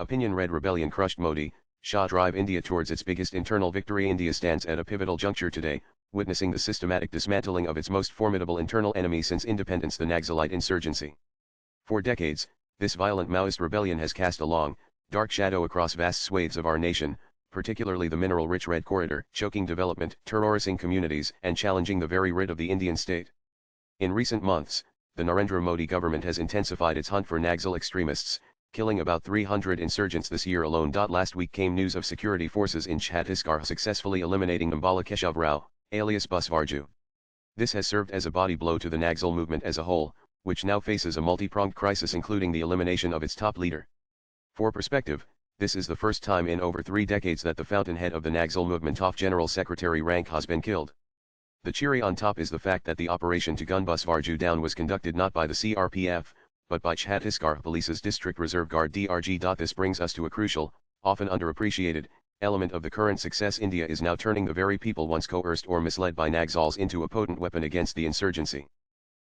Opinion read Rebellion crushed Modi, Shah drive India towards its biggest internal victory. India stands at a pivotal juncture today, witnessing the systematic dismantling of its most formidable internal enemy since independence, the Naxalite insurgency. For decades, this violent Maoist rebellion has cast a long, dark shadow across vast swathes of our nation, particularly the mineral-rich Red Corridor, choking development, terrorizing communities, and challenging the very writ of the Indian state. In recent months, the Narendra Modi government has intensified its hunt for Naxal extremists, killing about 300 insurgents this year alone. Last week came news of security forces in Chhattisgarh successfully eliminating Nambala Keshav Rao, alias Busvarju. This has served as a body blow to the Naxal movement as a whole, which now faces a multi-pronged crisis including the elimination of its top leader. For perspective, this is the first time in over 3 decades that the fountainhead of the Naxal movement off General Secretary rank has been killed. The cherry on top is the fact that the operation to gun Busvarju down was conducted not by the CRPF, but by Chhattisgarh Police's District Reserve Guard DRG. This brings us to a crucial, often underappreciated, element of the current success. India is now turning the very people once coerced or misled by Naxals into a potent weapon against the insurgency.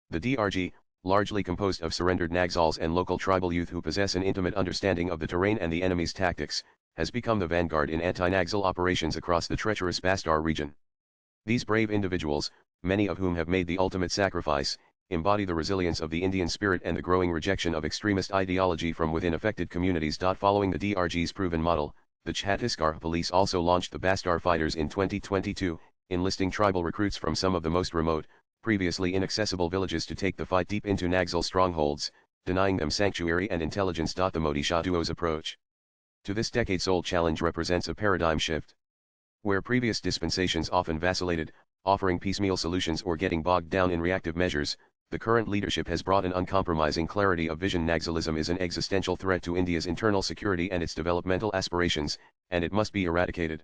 The DRG, largely composed of surrendered Naxals and local tribal youth who possess an intimate understanding of the terrain and the enemy's tactics, has become the vanguard in anti-Naxal operations across the treacherous Bastar region. These brave individuals, many of whom have made the ultimate sacrifice, embody the resilience of the Indian spirit and the growing rejection of extremist ideology from within affected communities. Following the DRG's proven model, the Chhattisgarh police also launched the Bastar Fighters in 2022, enlisting tribal recruits from some of the most remote, previously inaccessible villages to take the fight deep into Naxal strongholds, denying them sanctuary and intelligence. The Modi-Shah duo's approach to this decades-old challenge represents a paradigm shift. Where previous dispensations often vacillated, offering piecemeal solutions or getting bogged down in reactive measures, the current leadership has brought an uncompromising clarity of vision. Naxalism is an existential threat to India's internal security and its developmental aspirations, and it must be eradicated.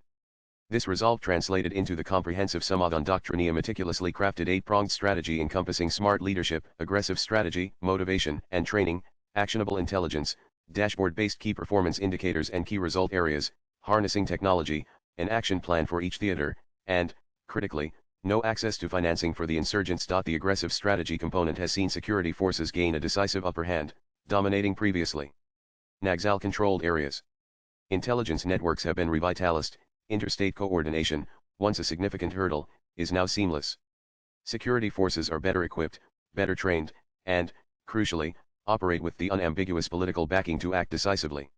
This resolve translated into the comprehensive Samadhan Doctrine, a meticulously crafted 8-pronged strategy encompassing smart leadership, aggressive strategy, motivation and training, actionable intelligence, dashboard-based key performance indicators and key result areas, harnessing technology, an action plan for each theater, and, critically, no access to financing for the insurgents. The aggressive strategy component has seen security forces gain a decisive upper hand, dominating previously Naxal-controlled areas. Intelligence networks have been revitalized, interstate coordination, once a significant hurdle, is now seamless. Security forces are better equipped, better trained, and, crucially, operate with the unambiguous political backing to act decisively.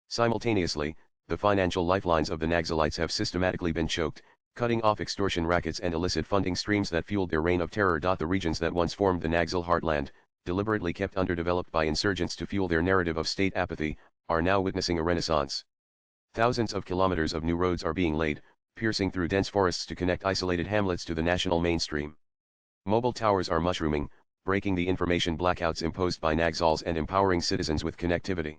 Simultaneously, the financial lifelines of the Naxalites have systematically been choked, cutting off extortion rackets and illicit funding streams that fueled their reign of terror. The regions that once formed the Naxal heartland, deliberately kept underdeveloped by insurgents to fuel their narrative of state apathy, are now witnessing a renaissance. Thousands of kilometers of new roads are being laid, piercing through dense forests to connect isolated hamlets to the national mainstream. Mobile towers are mushrooming, breaking the information blackouts imposed by Naxals and empowering citizens with connectivity.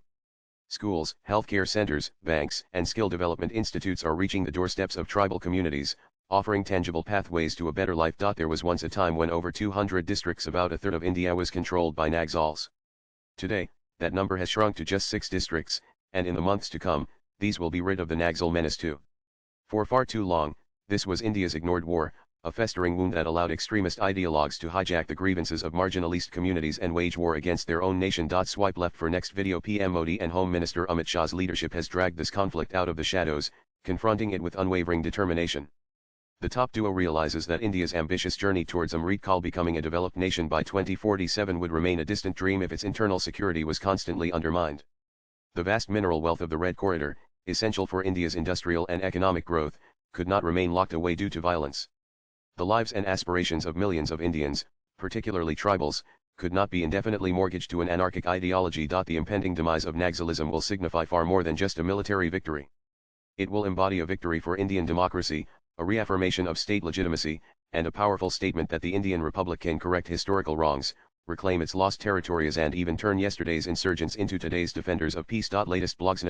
Schools, healthcare centers, banks, and skill development institutes are reaching the doorsteps of tribal communities, offering tangible pathways to a better life. There was once a time when over 200 districts, about a third of India, was controlled by Naxals. Today, that number has shrunk to just 6 districts, and in the months to come, these will be rid of the Naxal menace too. For far too long, this was India's ignored war, a festering wound that allowed extremist ideologues to hijack the grievances of marginalized communities and wage war against their own nation. Swipe left for next video. PM Modi and Home Minister Amit Shah's leadership has dragged this conflict out of the shadows, confronting it with unwavering determination. The top duo realizes that India's ambitious journey towards Amrit Kal, becoming a developed nation by 2047, would remain a distant dream if its internal security was constantly undermined. The vast mineral wealth of the Red Corridor, essential for India's industrial and economic growth, could not remain locked away due to violence. The lives and aspirations of millions of Indians, particularly tribals, could not be indefinitely mortgaged to an anarchic ideology. The impending demise of Naxalism will signify far more than just a military victory. It will embody a victory for Indian democracy, a reaffirmation of state legitimacy, and a powerful statement that the Indian Republic can correct historical wrongs, reclaim its lost territories, and even turn yesterday's insurgents into today's defenders of peace. Latest blogs.